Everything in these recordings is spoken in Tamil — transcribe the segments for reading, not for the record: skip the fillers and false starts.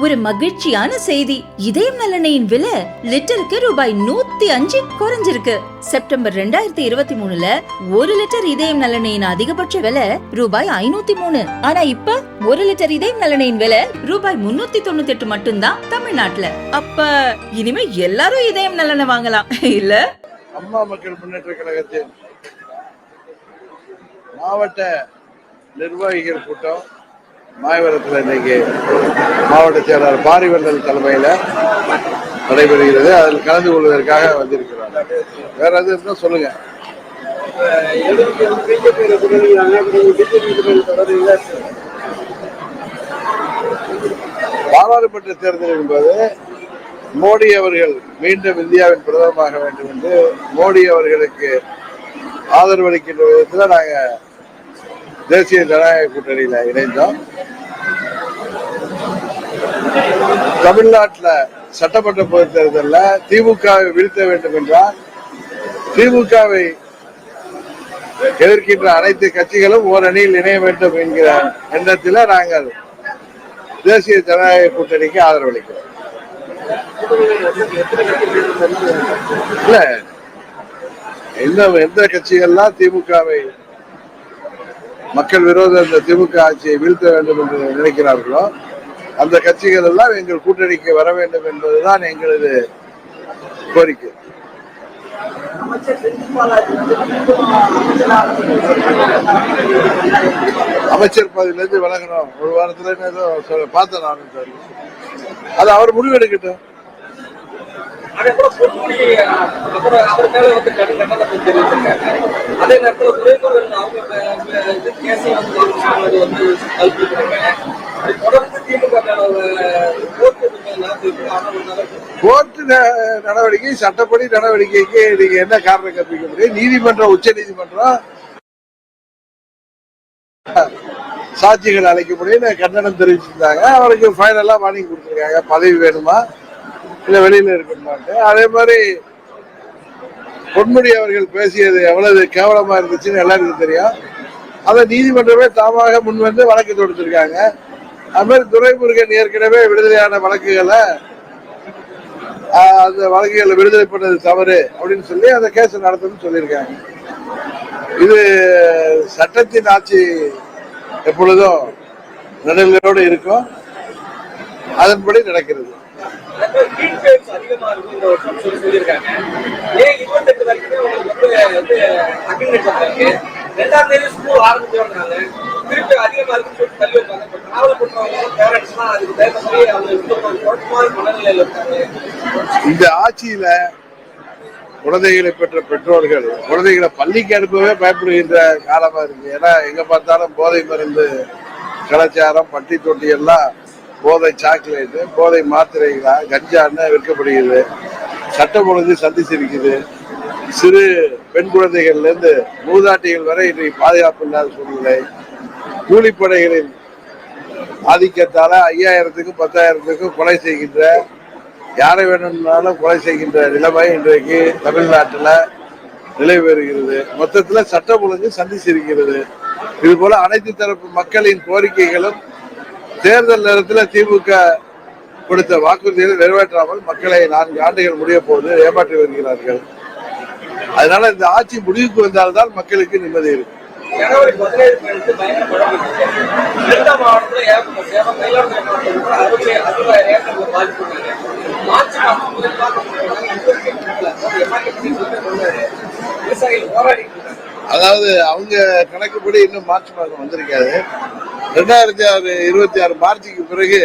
ஒரு மகிழ்ச்சியான செய்தி. இதயம் நல்லெண்ணெயின் விலை லிட்டருக்கு ரூபாய் 105 குறைஞ்சிருக்கு. செப்டம்பர் 2023ல 1 லிட்டர் இதயம் நல்லெண்ணெயின் அதிகபட்ச விலை ரூபாய் 503. ஆனா இப்ப 1 லிட்டர் இதயம் நல்லெண்ணெயின் விலை ரூபாய் 398 மட்டும்தான் தமிழ்நாட்டுல. அப்ப இனிமே எல்லாரும் இதயம் நல்லெண்ணெய் வாங்கலாம் இல்ல? அம்மா மக்கள் முன்னேற்ற கழகத்தின் மாவட்ட நிர்வாகிகள் கூட்டம் மாயவரத்தில் இன்னைக்கு மாவட்ட செயலாளர் பாரிவள்ளல் தலைமையில் நடைபெறுகிறது. அதில் கலந்து கொள்வதற்காக வந்திருக்கிறாங்க. வேற எது இருந்தால் சொல்லுங்க. பாராளுமன்ற தேர்தல் என்பது மோடி அவர்கள் மீண்டும் இந்தியாவின் பிரதமராக வேண்டும் என்று மோடி அவர்களுக்கு ஆதரவு அளிக்கின்ற விதத்தில் நாங்கள் தேசிய ஜனநாயக கூட்டணியில இணைந்தோம். தமிழ்நாட்டில் சட்டமன்ற பொதுத் தேர்தலில் திமுகவை வீழ்த்த வேண்டும் என்றால் திமுகவை எதிர்க்கின்ற அனைத்து கட்சிகளும் ஓரணியில் இணைய வேண்டும் என்கிற எண்ணத்தில் நாங்கள் தேசிய ஜனநாயக கூட்டணிக்கு ஆதரவளிக்கிறோம். இல்ல எந்த கட்சிகள்லாம் திமுகவை மக்கள் விரோத அந்த திமுக ஆட்சியை வீழ்த்த வேண்டும் என்று நினைக்கிறார்களோ அந்த கட்சிகள் எல்லாம் எங்கள் கூட்டணிக்கு வர வேண்டும் என்பதுதான் எங்களது கோரிக்கை. அமைச்சர் பதவியிலிருந்து விலகணும் ஒரு வாரத்துல ஏதோ பார்த்தேன் நான். அது அவர் முடிவெடுக்கட்டும். கோர்ட்டு நடவடிக்கை சட்டப்படி நடவடிக்கைக்கு நீங்க என்ன காரணம் கற்பிக்க முடியும்? நீதிமன்றம் உச்ச நீதிமன்றம் சாட்சிகள் அழைக்க முடியும் கண்டனம் தெரிவிச்சிருந்தாங்க. அவருக்கு ஃபைனலா வாங்கி கொடுத்துருக்காங்க. பதவி வேணுமா இல்ல வெளியில இருக்கணுமாட்டு. அதே மாதிரி பொன்முடி அவர்கள் பேசியது எவ்வளவு கேவலமா இருந்துச்சுன்னு எல்லாருக்கும் தெரியும். அதை நீதிமன்றமே தாமாக முன்வந்து வழக்கு தொடுத்திருக்காங்க. அது மாதிரி துரைமுருகன் ஏற்கனவே விடுதலையான வழக்குகளை அந்த வழக்குகளை விடுதலை பண்ணது தவறு அப்படின்னு சொல்லி அந்த கேஸ் நடத்தணும்னு சொல்லியிருக்காங்க. இது சட்டத்தின் ஆட்சி எப்பொழுதும் நடுநிலையோடு இருக்கும். அதன்படி நடக்கிறது. இந்த ஆட்சியில குழந்தைகளை பெற்ற பெற்றோர்கள் குழந்தைகளை பள்ளிக்கு அனுப்பவே பயப்படுகின்ற காலமா இருக்கு. ஏன்னா எங்க பார்த்தாலும் போதை மருந்து கலாச்சாரம், பட்டி தொட்டி எல்லாம் போதை சாக்லேட்டு, போதை மாத்திரைகளா, கஞ்சான்னு விற்கப்படுகிறது. சட்டம் ஒழுங்கு சந்திச்சிருக்குது. சிறு பெண் குழந்தைகள்ல இருந்து மூதாட்டிகள் வரை இன்றைக்கு பாதுகாப்பு இல்லாத சூழ்நிலை. கூலிப்படைகளின் ஆதிக்கத்தால 5000த்துக்கும் 10,000த்துக்கும் கொலை செய்கின்ற, யாரை வேணும்னாலும் கொலை செய்கின்ற நிலைமை இன்றைக்கு தமிழ்நாட்டில் நிலை பெறுகிறது. மொத்தத்தில் சட்டம் ஒழுங்கு சந்திச்சிருக்கிறது. இது போல அனைத்து தரப்பு மக்களின் கோரிக்கைகளும் தேர்தல் நேரத்தில் திமுக கொடுத்த வாக்குறுதிகளை நிறைவேற்றாமல் மக்களை 4 ஆண்டுகள் முடிய போது ஏமாற்றி வருகிறார்கள். அதனால இந்த ஆட்சி முடிவுக்கு வந்தால்தான் மக்களுக்கு நிம்மதி இருக்கும். அதாவது அவங்க கணக்குப்படி இன்னும் மார்ச் மாதம் வந்திருக்காது. 2026 மார்ச்சுக்கு பிறகு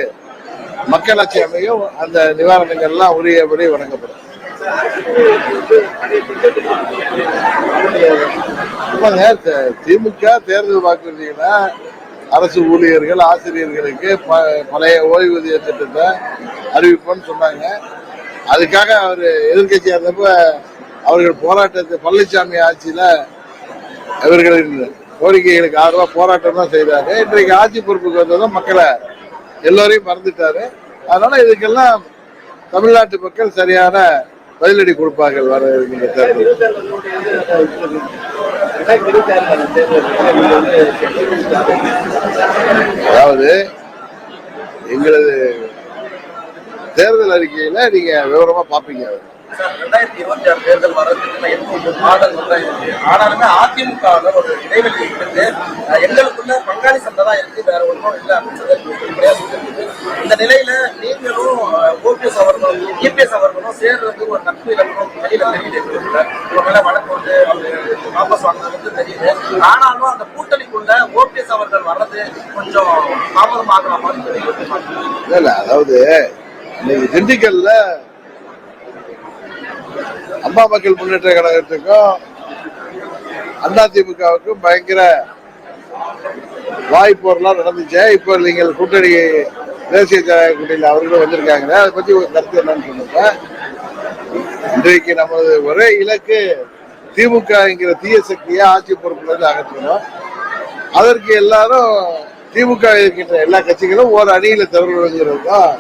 மக்களாட்சி அமையும். அந்த நிவாரணங்கள்லாம் உரியபடி வழங்கப்படும். திமுக தேர்தல் வாக்குறுதினா அரசு ஊழியர்கள், ஆசிரியர்களுக்கு பழைய ஓய்வூதிய திட்டத்தை அறிவிப்போம்னு சொன்னாங்க. அதுக்காக அவர் எதிர்கட்சியா இருந்தப்ப அவர்கள் போராட்டத்தை பழனிசாமி ஆட்சியில இவர்களின் கோரிக்கைகளுக்கு ஆதரவா போராட்டம் தான் செய்தாரு. இன்றைக்கு ஆட்சி பொறுப்புக்கு வந்ததும் மக்களை எல்லோரையும் மறந்துட்டாரு. அதனால இதுக்கெல்லாம் தமிழ்நாட்டு மக்கள் சரியான பதிலடி கொடுப்பார்கள். வர அதாவது எங்களது தேர்தல் அறிக்கையில நீங்க விவரமா பாப்பீங்க. 2026 தேர்தல் வர்றதுக்கு 8 மாதங்கள் தான் இருக்கு. ஆனாலுமே அதிமுக ஒரு இடைவெளி இருக்கு. எங்களுக்குள்ள பங்காளி சண்டை தான் இருக்கு, வேற ஒன்றும் இல்லை அப்படின்னு. இந்த நிலையில நீங்களும் ஓபிஎஸ் அவர்களும் இபிஎஸ் அவர்களும் சேர்றது ஒரு நட்பு இலக்கும் வெளியில தெரியுது. உங்க மேல வழக்கு வந்து வாபஸ் வாங்கினது தெரியுது. ஆனாலும் அந்த கூட்டணிக்குள்ள ஓபிஎஸ் அவர்கள் வர்றது கொஞ்சம் தாமதம் ஆகிற மாதிரி தெரியுது. இல்ல, அதாவது இன்னைக்கு திண்டுக்கல்ல அம்மா மக்கள் முன்னேற்ற கழகத்துக்கும் அதிமுகவுக்கும் பயங்கர வாய்ப்போரெல்லாம் நடந்துச்சு. இப்போ நீங்கள் கூட்டணி தேசிய ஜனநாயக கூட்டணியில் அவர்களும் வந்திருக்காங்க. அதை பத்தி ஒரு கருத்து என்னன்னு சொல்லுங்க. இன்றைக்கு நமது ஒரே இலக்கு திமுகங்கிற தீய சக்தியை ஆட்சி பொறுப்புல இருந்து அகற்றணும். அதற்கு எல்லாரும் திமுக இருக்கின்ற எல்லா கட்சிகளும் ஒரு அணியில திரள்கிறோம்.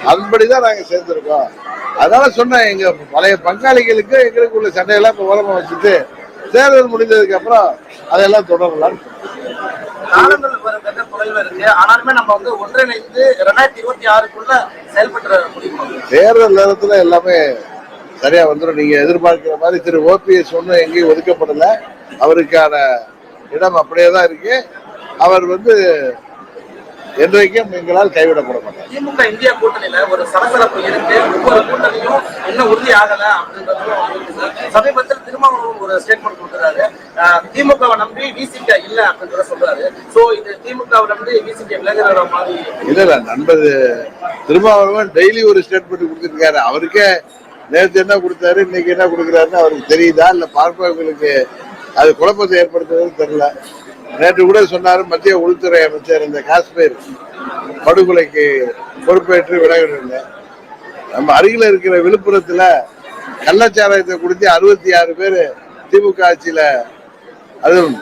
அதன்படிதான் நாங்க சேர்ந்திருக்கோம். அதனால சொன்ன எங்க பழைய பங்காளிகளுக்கு எங்களுக்கு உள்ள சண்டையெல்லாம் இப்ப ஓரமா வச்சுட்டு தேர்தல் முடிந்ததுக்கு அப்புறம் அதெல்லாம் தொடரலாம். காலங்கள் குறைவு இருக்கு. ஆனாலுமே நம்ம வந்து ஒன்றிணைந்து 2026க்குள்ள செயல்பட்டு முடியும். தேர்தல் நேரத்துல எல்லாமே சரியா வந்துடும். நீங்க எதிர்பார்க்கிற மாதிரி திரு ஓபிஎஸ் ஒன்றும் எங்கேயும் ஒதுக்கப்படல. அவருக்கான இடம் அப்படியே தான் இருக்கு. அவர் வந்து என்றைக்கும் எங்களால் கைவிடப்பட மாட்டார். திமுக இந்தியா கூட்டணியில ஒரு சலசலப்பு இருக்கு. ஒவ்வொரு கூட்டணியும் இன்னும் உறுதி ஆகல அப்படின்றதும் சமீபத்தில் திருமாவளவன் ஒரு ஸ்டேட்மெண்ட் கொடுக்குறாரு. திமுகவை நம்பி விசிக இல்ல அப்படின்றத சொல்றாரு. சோ இது திமுகவை நம்பி விசிக விலகிற மாதிரி இல்ல. நண்பது திருமாவளவன் டெய்லி ஒரு ஸ்டேட்மெண்ட் கொடுத்துருக்காரு. அவருக்கே நேற்று என்ன கொடுத்தாரு, இன்னைக்கு என்ன கொடுக்குறாருன்னு அவருக்கு தெரியுதா இல்ல பார்ப்பவர்களுக்கு அது குழப்பத்தை ஏற்படுத்துறது தெரியல. நேற்று கூட சொன்னாரு, மத்திய உள்துறை அமைச்சர் இந்த காஷ்மீர் படுகொலைக்கு பொறுப்பேற்று விலகினாங்க. நம்ம அருகில இருக்கிற விழுப்புரத்துல கள்ளச்சாராயத்தை குடித்து 66 பேர் திமுக ஆட்சியில, அதுவும்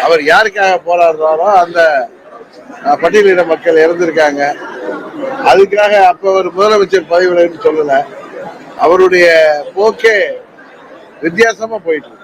அவர் யாருக்காக போராடுறாரோ அந்த பட்டியலின மக்கள் இறந்திருக்காங்க. அதுக்காக அப்ப ஒரு முதலமைச்சர் பதவி விலகுன்னு சொல்லல. அவருடைய போக்கே வித்தியாசமா போயிட்டு இருக்கு.